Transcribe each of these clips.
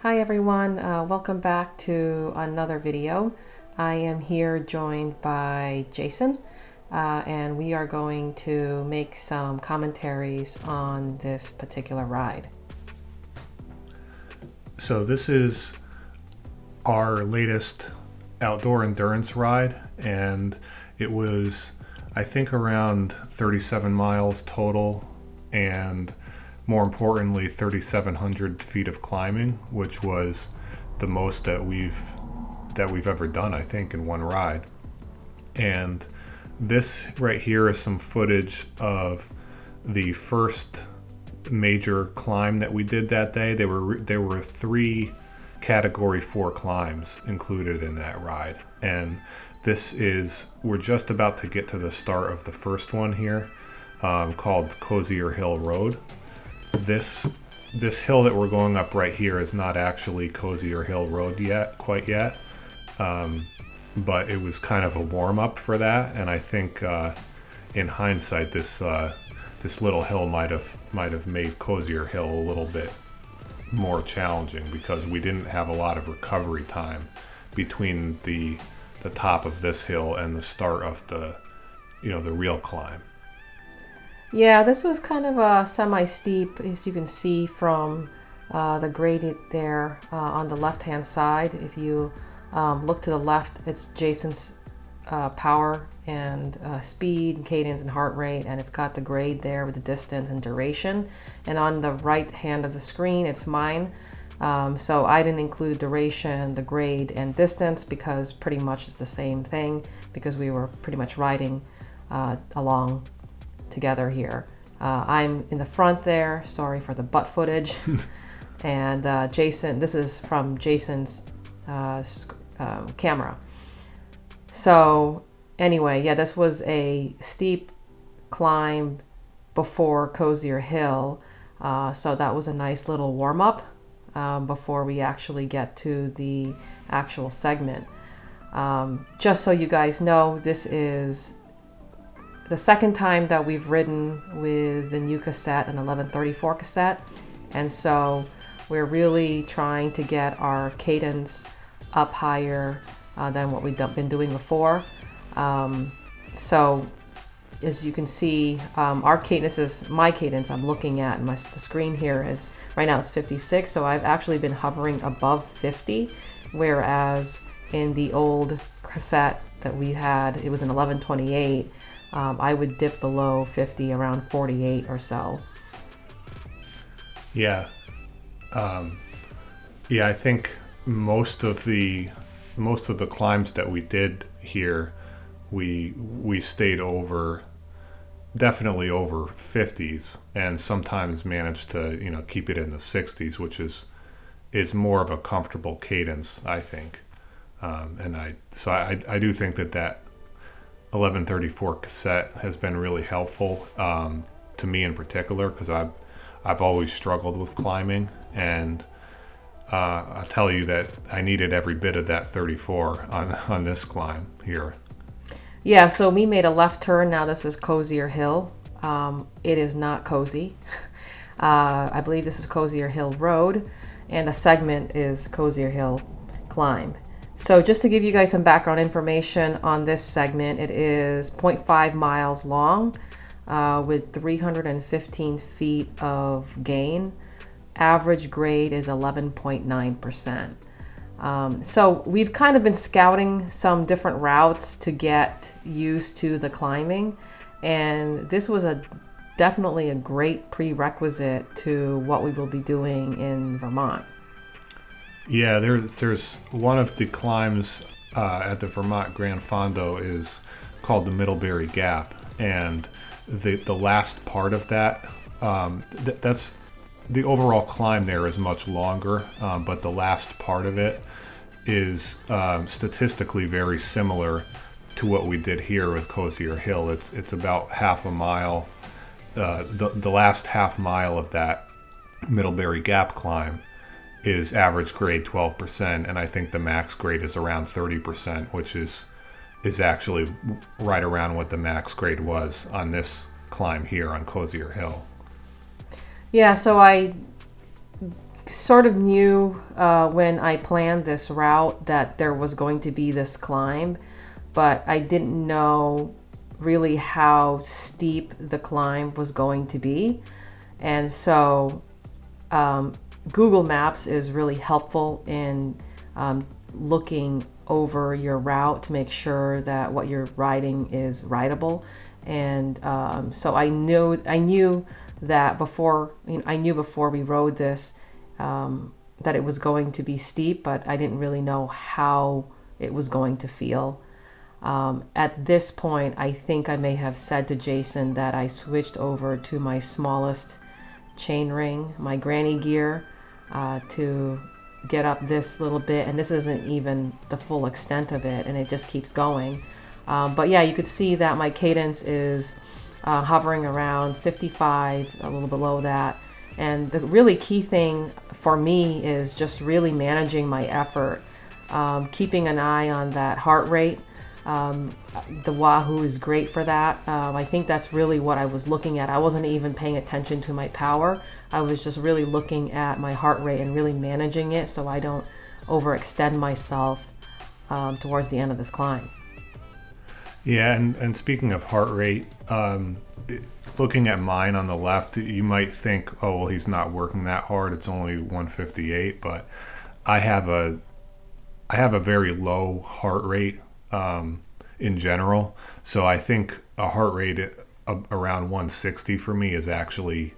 Hi everyone, welcome back to another video. I am here joined by Jason and we are going to make some commentaries on this particular ride. So this is our latest outdoor endurance ride, and it was, I think, around 37 miles total, and more importantly 3,700 feet of climbing, which was the most that we've ever done, I think, in one ride. And this right here is some footage of the first major climb that we did that day. There were three category 4 climbs included in that ride, and we're just about to get to the start of the first one here, called Cozier Hill Road. This hill that we're going up right here is not actually Cozier Hill Road quite yet, but it was kind of a warm-up for that. And I think in hindsight this little hill might have made Cozier Hill a little bit more challenging, because we didn't have a lot of recovery time between the top of this hill and the start of the real climb. Yeah, this was kind of a semi-steep, as you can see from the gradient there on the left-hand side. If you look to the left, it's Jason's power and speed and cadence and heart rate, and it's got the grade there with the distance and duration. And on the right hand of the screen, it's mine. So I didn't include duration, the grade, and distance, because pretty much it's the same thing, because we were pretty much riding along together here. I'm in the front there, sorry for the butt footage. And Jason, this is from Jason's camera. So anyway, yeah, this was a steep climb before Cozier Hill. So that was a nice little warm-up before we actually get to the actual segment. Just so you guys know, this is the second time that we've ridden with the new cassette, an 1134 cassette. And so we're really trying to get our cadence up higher than what we've been doing before. So as you can see, our cadence is, my cadence I'm looking at, the screen here is, right now it's 56, so I've actually been hovering above 50, whereas in the old cassette that we had, it was an 1128, I would dip below 50, around 48 or so. Yeah. I think most of the climbs that we did here, we stayed definitely over 50s, and sometimes managed to keep it in the 60s, which is more of a comfortable cadence, I think. And I do think that 1134 cassette has been really helpful to me in particular, because I've always struggled with climbing, and I'll tell you that I needed every bit of that 34 on this climb here. Yeah, so we made a left turn. Now this is Cozier Hill. It is not cozy. I believe this is Cozier Hill Road, and the segment is Cozier Hill Climb. So just to give you guys some background information on this segment, it is 0.5 miles long with 315 feet of gain. Average grade is 11.9%. So we've kind of been scouting some different routes to get used to the climbing, and this was definitely a great prerequisite to what we will be doing in Vermont. Yeah, there's one of the climbs at the Vermont Gran Fondo is called the Middlebury Gap, and the last part of that, that's the overall climb there is much longer, but the last part of it is statistically very similar to what we did here with Cozier Hill. It's about half a mile. The last half mile of that Middlebury Gap climb is average grade 12%, and I think the max grade is around 30%, which is actually right around what the max grade was on this climb here on Cozier Hill. Yeah, so I sort of knew when I planned this route that there was going to be this climb, but I didn't know really how steep the climb was going to be. And so Google Maps is really helpful in looking over your route to make sure that what you're riding is rideable. And so I knew that before we rode this that it was going to be steep, but I didn't really know how it was going to feel. At this point, I think I may have said to Jason that I switched over to my smallest chainring, my granny gear, to get up this little bit, and this isn't even the full extent of it, and it just keeps going. But yeah, you could see that my cadence is hovering around 55, a little below that. And the really key thing for me is just really managing my effort, keeping an eye on that heart rate. The Wahoo is great for that. I think that's really what I was looking at. I wasn't even paying attention to my power. I was just really looking at my heart rate and really managing it so I don't overextend myself towards the end of this climb. Yeah, and speaking of heart rate, looking at mine on the left, you might think, oh, well, he's not working that hard. It's only 158, but I have a very low heart rate in general. So I think a heart rate around 160 for me is actually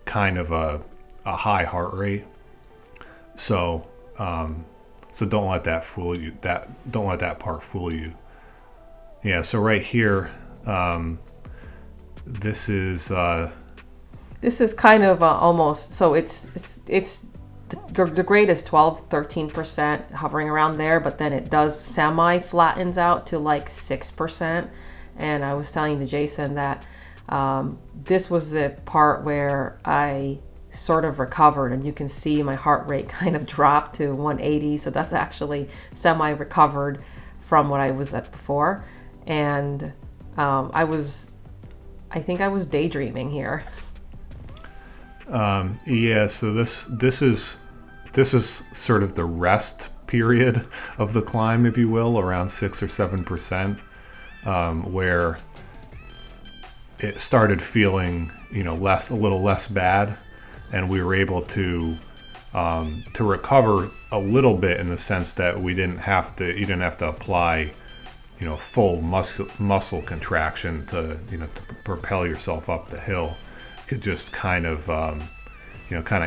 kind of a high heart rate. So so don't let that fool you. Don't let that part fool you. Yeah, so right here, this is kind of almost, so it's the grade is 12-13%, hovering around there, but then it does semi flattens out to like 6%. And I was telling Jason that this was the part where I sort of recovered, and you can see my heart rate kind of dropped to 180. So that's actually semi recovered from what I was at before. And I think I was daydreaming here. Yeah, so this is sort of the rest period of the climb, if you will, around 6 or 7%, where it started feeling, a little less bad, and we were able to recover a little bit in the sense that you didn't have to apply full muscle contraction to propel yourself up the hill. You could just kind of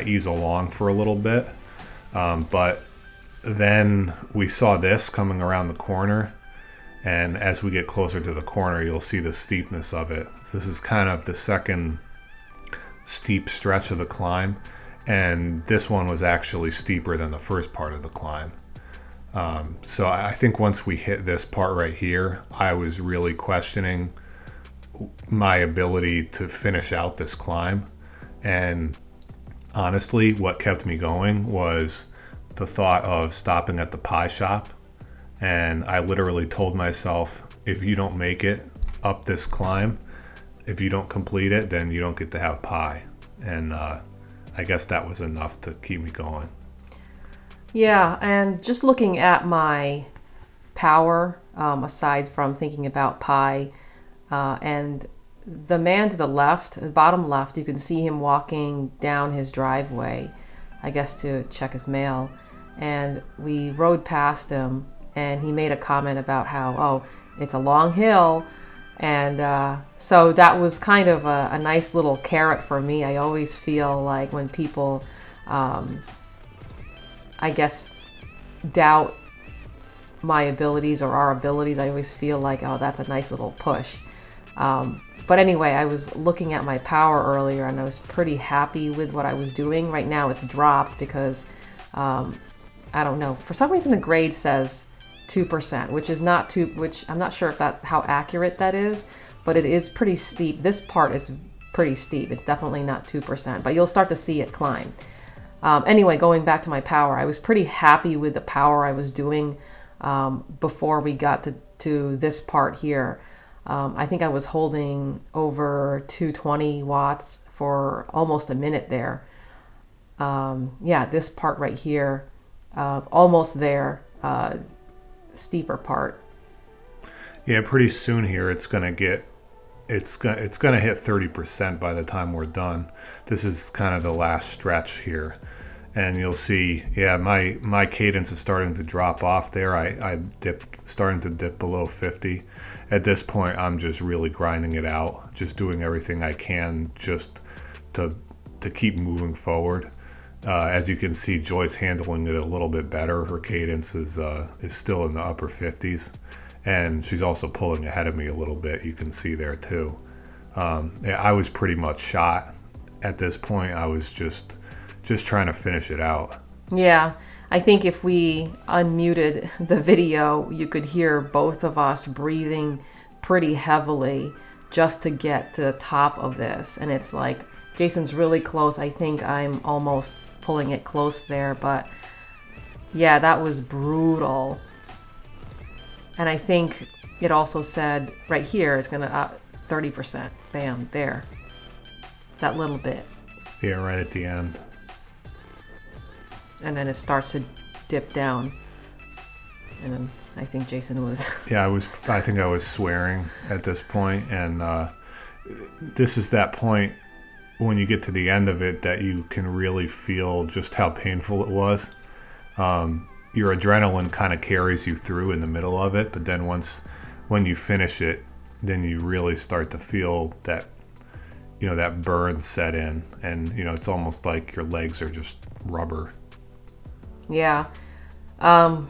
ease along for a little bit. But then we saw this coming around the corner, and as we get closer to the corner, you'll see the steepness of it. So this is kind of the second steep stretch of the climb, and this one was actually steeper than the first part of the climb. So I think once we hit this part right here, I was really questioning my ability to finish out this climb. And honestly, what kept me going was the thought of stopping at the pie shop. And I literally told myself, if you don't make it up this climb, if you don't complete it, then you don't get to have pie. And I guess that was enough to keep me going. Yeah, and just looking at my power, aside from thinking about pie, and the man to the left, the bottom left, you can see him walking down his driveway, I guess to check his mail. And we rode past him, and he made a comment about how, oh, it's a long hill. And so that was kind of a nice little carrot for me. I always feel like when people I guess doubt my abilities or our abilities, I always feel like, oh, that's a nice little push. But anyway, I was looking at my power earlier, and I was pretty happy with what I was doing. Right now it's dropped because I don't know, for some reason the grade says 2%, which I'm not sure if that's how accurate that is, but it is pretty steep. This part is pretty steep. It's definitely not 2%, but you'll start to see it climb. Anyway, going back to my power, I was pretty happy with the power I was doing before we got to this part here. I think I was holding over 220 watts for almost a minute there. yeah, this part right here, almost there, steeper part. Yeah, pretty soon here it's gonna hit 30% by the time we're done. This is kind of the last stretch here, and you'll see, yeah, my cadence is starting to drop off there. I starting to dip below 50. At this point, I'm just really grinding it out, just doing everything I can just to keep moving forward. As you can see, Joy's handling it a little bit better. Her cadence is still in the upper 50s, and she's also pulling ahead of me a little bit. You can see there too. Yeah, I was pretty much shot at this point. I was just trying to finish it out. Yeah, I think if we unmuted the video, you could hear both of us breathing pretty heavily just to get to the top of this. And it's like, Jason's really close. I think I'm almost pulling it close there, but yeah, that was brutal. And I think it also said right here, it's gonna 30%. Bam, there. That little bit. Yeah, right at the end. And then it starts to dip down. And then I think Jason was... Yeah, I think I was swearing at this point, and this is that point when you get to the end of it that you can really feel just how painful it was. Your adrenaline kind of carries you through in the middle of it, but then when you finish it, then you really start to feel that, that burn set in, and it's almost like your legs are just rubber. Yeah. I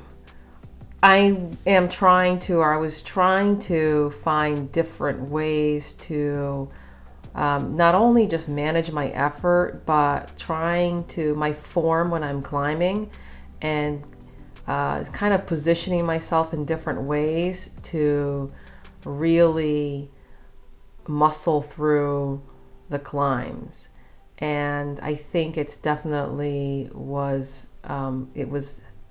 was trying to find different ways to not only just manage my effort, but my form when I'm climbing, and kind of positioning myself in different ways to really muscle through the climbs. And I think it's definitely it was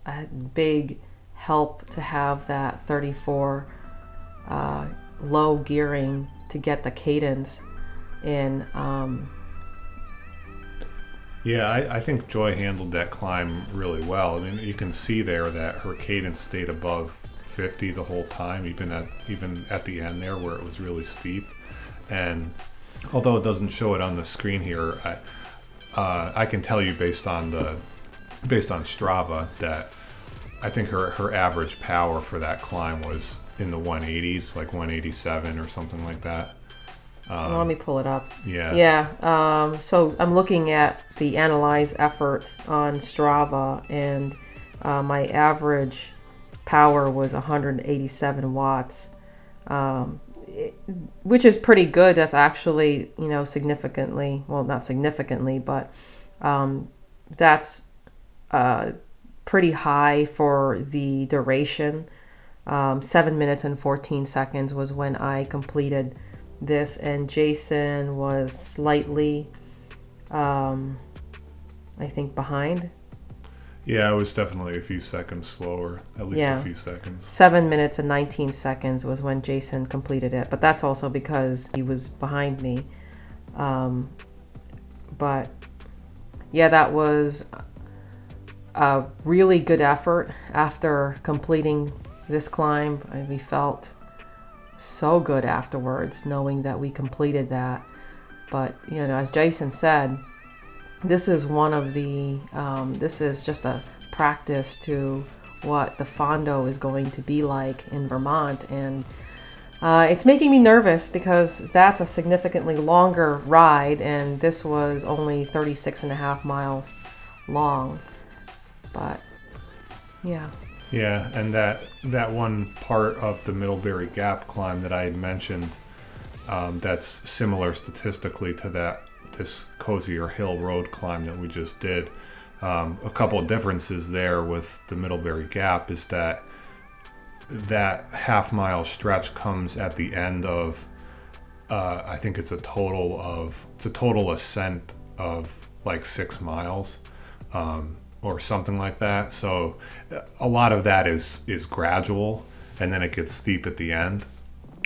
a big help to have that 34 low gearing to get the cadence in. Yeah, I think Joy handled that climb really well. I mean, you can see there that her cadence stayed above 50 the whole time, even at the end there where it was really steep. And although it doesn't show it on the screen here, I can tell you based on Strava that I think her average power for that climb was in the 180s, like 187 or something like that. Let me pull it up. Yeah. Yeah. So I'm looking at the analyze effort on Strava, and my average power was 187 watts, which is pretty good. That's actually, significantly, well, not significantly, but that's pretty high for the duration. 7 minutes and 14 seconds was when I completed this, and Jason was slightly, I think, behind. Yeah, I was definitely a few seconds slower, at least a few seconds. 7 minutes and 19 seconds was when Jason completed it, but that's also because he was behind me. But yeah, that was a really good effort. After completing this climb, we felt so good afterwards, knowing that we completed that. But as Jason said, this is this is just a practice to what the Fondo is going to be like in Vermont, and it's making me nervous because that's a significantly longer ride, and this was only 36.5 miles long. But yeah. Yeah, and that one part of the Middlebury Gap climb that I had mentioned, that's similar statistically to this Cozier Hill Road climb that we just did. A couple of differences there with the Middlebury Gap is that half-mile stretch comes at the end of, I think it's a total ascent of like 6 miles. Or something like that. So a lot of that is gradual, and then it gets steep at the end.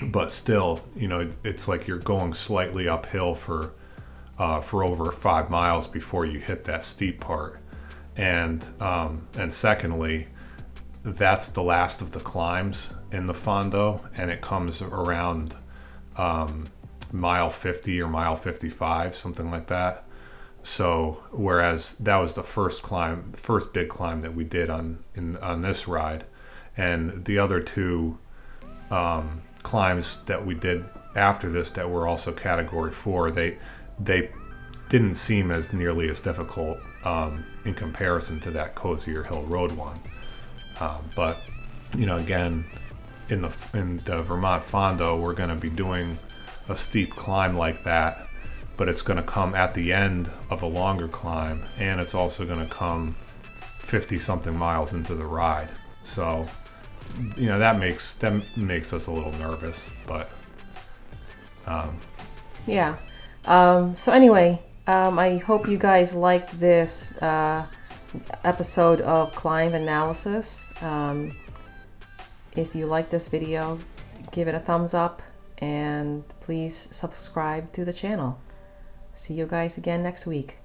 But still, it's like you're going slightly uphill for for over 5 miles before you hit that steep part. And secondly, that's the last of the climbs in the Fondo, and it comes around mile 50 or mile 55, something like that. So whereas that was the first big climb that we did on this ride, and the other two climbs that we did after this that were also category 4, they didn't seem as nearly as difficult in comparison to that Cozier Hill Road one. But again, in the Vermont Fondo, we're going to be doing a steep climb like that, but it's going to come at the end of a longer climb, and it's also going to come 50 something miles into the ride. So that makes us a little nervous, but yeah. So anyway, I hope you guys liked this episode of Climb Analysis. If you like this video, give it a thumbs up, and please subscribe to the channel. See you guys again next week.